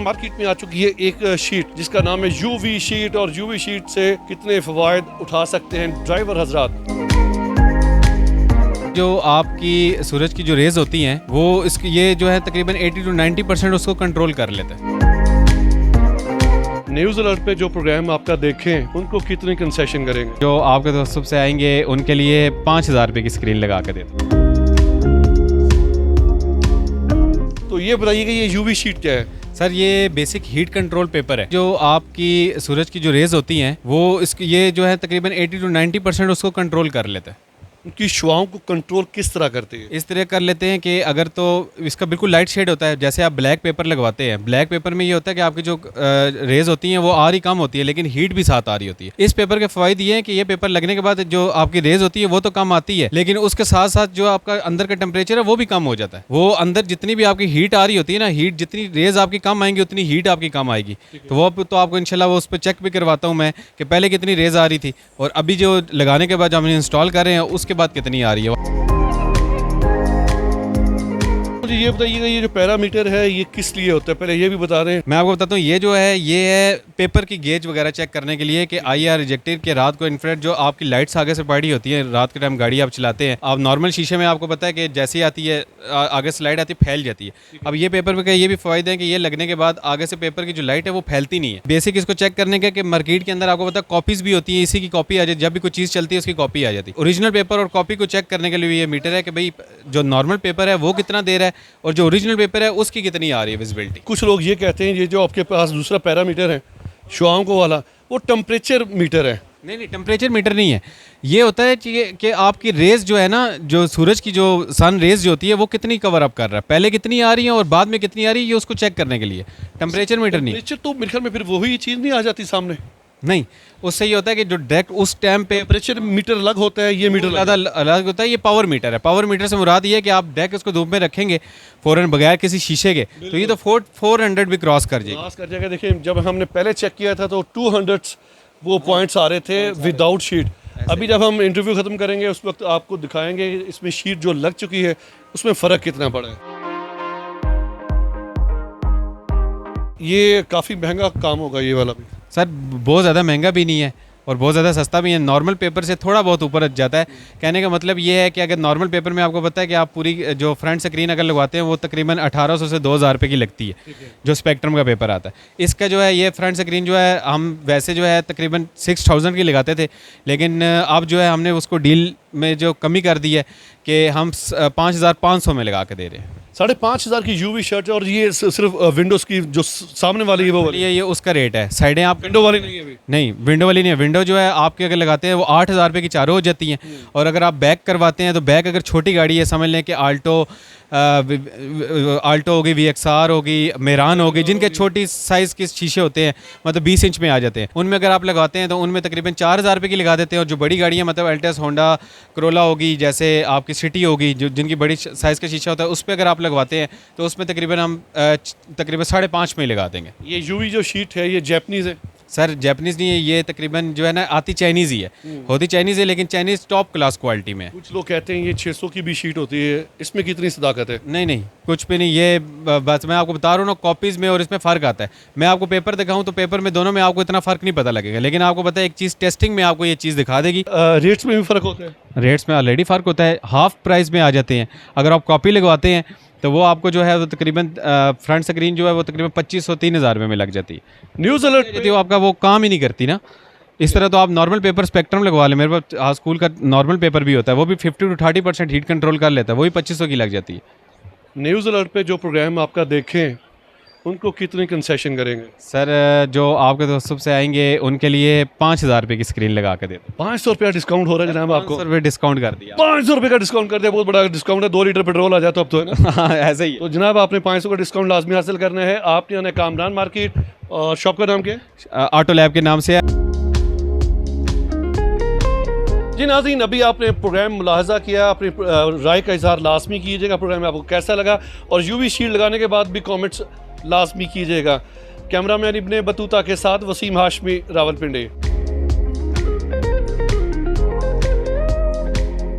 Market में आ चुकी है एक शीट जिसका नाम है यूवी शीट, और यूवी शीट से कितने फवायद उठा सकते हैं ड्राइवर हजरात। जो आपकी सूरज की जो रेज होती हैं वो ये जो है तकरीबन 80 to 90% उसको कंट्रोल कर लेते हैं। न्यूज़ अलर्ट पे जो प्रोग्राम आपका देखें उनको कितने कंसेशन करेंगे? जो आपके दोस्तों से आएंगे उनके लिए 5,000 रुपये की स्क्रीन लगा के देते हैं। तो ये बताइए कि ये यूवी शीट क्या है? सर ये बेसिक हीट कंट्रोल पेपर है। जो आपकी सूरज की जो रेज होती हैं वो ये जो है तकरीबन 80 to 90% उसको कंट्रोल कर लेते हैं। उनकी शुआओं को कंट्रोल किस तरह करते हैं? इस तरह कर लेते हैं कि अगर तो इसका बिल्कुल लाइट शेड होता है, जैसे आप ब्लैक पेपर लगवाते हैं, ब्लैक पेपर में ये होता है कि आपकी जो रेज होती हैं वो आ रही कम होती है लेकिन हीट भी साथ आ रही होती है। इस पेपर के फ़ायदे ये हैं कि ये पेपर लगने के बाद जो आपकी रेज होती है वो तो कम आती है, लेकिन उसके साथ साथ जो आपका अंदर का टेम्परेचर है वो भी कम हो जाता है। वो अंदर जितनी भी आपकी हीट आ रही होती है ना, हीट जितनी रेज आपकी कम आएंगी उतनी हीट आपकी कम आएगी। तो वो तो आपको इंशाल्लाह वो उस पर चेक भी करवाता हूँ मैं कि पहले कितनी रेज आ रही थी और अभी जो लगाने के बाद जो हमने इंस्टॉल कर रहे हैं उसके बाद कितनी आ रही है। मुझे ये बताइएगा ये जो पैरामीटर है ये किस लिए होता है, पहले ये भी बता दें। मैं आपको बताता हूँ ये जो है ये है पेपर की गेज वगैरह चेक करने के लिए कि IR रिजेक्टेड के रात को इन्फ्रारेड जो आपकी लाइट्स आगे से पड़ी होती है, रात के टाइम गाड़ी आप चलाते हैं, आप नॉर्मल शीशे में आपको पता है कि जैसी आती है आगे से लाइट आती है फैल जाती है। अब ये पेपर का ये भी फ़ायदा है कि ये लगने के बाद आगे से पेपर की जो लाइट है वो फैलती नहीं है। बेसिक इसको चेक करने का कि मार्केट के अंदर आपको पता है कॉपीज़ भी होती है, इसी की कॉपी आ जाती है, जब भी कोई चीज़ चलती है उसकी कॉपी आ जाती है। ओरिजिनल पेपर और कॉपी को चेक करने के लिए ये मीटर है कि भाई जो नॉर्मल पेपर है वो कितना दे रहा है और जो ओरिजिनल पेपर है उसकी कितनी आ रही है विजिबिलिटी। कुछ लोग ये कहते हैं ये जो आपके पास दूसरा पैरामीटर है शुआओं को वाला वो टेम्परेचर मीटर है। नहीं, टेम्परेचर मीटर नहीं है। ये होता है कि आपकी रेज जो है ना, जो सूरज की जो सन रेज जो होती है वो कितनी कवर अप कर रहा है, पहले कितनी आ रही है और बाद में कितनी आ रही है, ये उसको चेक करने के लिए। टेम्परेचर मीटर नहीं। टेम्परेचर तो मेरे ख्याल में फिर वही चीज़ नहीं आ जाती सामने? नहीं, उससे ये होता है कि जो डायरेक्ट उस टाइम पे टेम्परेचर मीटर अलग होता है, ये मीटर अलग होता है। ये पावर मीटर है। पावर मीटर से मुराद ये है कि आप डायरेक्ट उसको धूप में रखेंगे फ़ौरन बगैर किसी शीशे के तो ये तो 400 भी क्रॉस कर जाएगा। देखिए जब हमने पहले चेक किया था तो 200 वो पॉइंट्स आ रहे थे विदाउट शीट। अभी जब हम इंटरव्यू ख़त्म करेंगे उस वक्त आपको दिखाएंगे इसमें शीट जो लग चुकी है उसमें फ़र्क कितना पड़ा है। ये काफ़ी महंगा काम होगा ये वाला भी? सर बहुत ज़्यादा महंगा भी नहीं है और बहुत ज़्यादा सस्ता भी है। नॉर्मल पेपर से थोड़ा बहुत ऊपर जाता है। कहने का मतलब ये है कि अगर नॉर्मल पेपर में आपको पता है कि आप पूरी जो फ्रंट स्क्रीन अगर लगवाते हैं वो तकरीबन 1800 से 2000 रुपये की लगती है जो स्पेक्ट्रम का पेपर आता है। इसका जो है ये फ्रंट स्क्रीन जो है हम वैसे जो है तकरीबन 6000 की लगाते थे, लेकिन अब जो है हमने उसको डील में जो कमी कर दी है कि हम 5500 में लगा के दे रहे हैं। 5500 की यूवी शर्ट है और ये सिर्फ विंडोज़ की जो सामने वाली है वो वाली ये उसका रेट है। साइडें आप विंडो वाली नहीं है अभी? नहीं, विंडो वाली नहीं है। विंडो जो है आपके अगर लगाते हैं वो 8000 रुपये की चारों हो जाती हैं और अगर आप बैक करवाते हैं तो बैक अगर छोटी गाड़ी है, समझ लें कि आल्टो होगी, VXR होगी, मेरान होगी, जिनके छोटी साइज़ के शीशे होते हैं मतलब 20 इंच में आ जाते हैं, उनमें अगर आप लगाते हैं तो उनमें तकरीबन 4000 रुपये की लगा देते हैं। और जो बड़ी गाड़ियाँ मतलब अल्टस, होंडा, करोला होगी, जैसे आपकी सिटी होगी, जो जिनकी बड़ी साइज़ का शीशा होता है उस पर अगर आप लगवाते हैं तो उसमें तकरीबन हम तकरीबन 5.5 में लगा देंगे। ये यूवी जो शीट है ये जैपनीज़ है? सर जैपनीज़ नहीं है, ये तकरीबन जो है ना आती चाइनीज़ ही है, होती चाइनीज़ है लेकिन चाइनीज़ टॉप क्लास क्वालिटी में है। कुछ लोग कहते हैं ये 600 की भी शीट होती है, इसमें कितनी सदाकत है? नहीं, कुछ भी नहीं। ये बस मैं आपको बता रहा हूँ ना, कॉपीज़ में और इसमें फ़र्क आता है। मैं आपको पेपर दिखाऊँ तो पेपर में दोनों में आपको इतना फ़र्क नहीं पता लगेगा, लेकिन आपको पता है एक चीज़ टेस्टिंग में आपको ये चीज़ दिखा देगी। रेट्स में भी फ़र्क होता है? रेट्स में ऑलरेडी फ़र्क होता है, हाफ प्राइस में आ जाते हैं। अगर आप कॉपी लगवाते हैं तो वो आपको जो है वो तकरीबन फ्रंट स्क्रीन जो है वो तकरीबन 2500-3000 रुपये में लग जाती है। न्यूज़ अलर्ट वो आपका वो काम ही नहीं करती ना। इस तरह तो आप नॉर्मल पेपर स्पेक्ट्रम लगवा लें, मेरे पास स्कूल का नॉर्मल पेपर भी होता है, वो भी 50 to 30% हीट कंट्रोल कर लेता है, वो भी 2500 की लग जाती है। न्यूज़ अलर्ट पे जो प्रोग्राम आपका देखें उनको कितने कंसेशन करेंगे? सर जो आपके दोस्तों से आएंगे उनके लिए 5000 रुपये की स्क्रीन लगा के देते हैं। 500 रुपया डिस्काउंट हो रहा है जनाब आपको? 500 रुपये डिस्काउंट कर दिया। 500 रुपये का डिस्काउंट कर दिया, बहुत बड़ा डिस्काउंट है। 2 लीटर पेट्रोल आ जाता अब तो, है ना? हाँ ऐसे ही। तो जनाब आपने 500 का डिस्काउंट लाजमी हासिल करना है। आपने आना कामरान मार्केट और शॉप का नाम क्या है? ऑटो लैब के नाम से है। जी नाज़रीन, अभी आपने प्रोग्राम मुलाहजा किया, अपनी राय का इजहार लाजमी कीजिएगा। प्रोग्राम आपको कैसा लगा और यूवी शील्ड लगाने के बाद भी कमेंट्स लाजमी कीजिएगा। कैमरामैन इब्ने बतूता के साथ वसीम हाशमी, रावलपिंडी।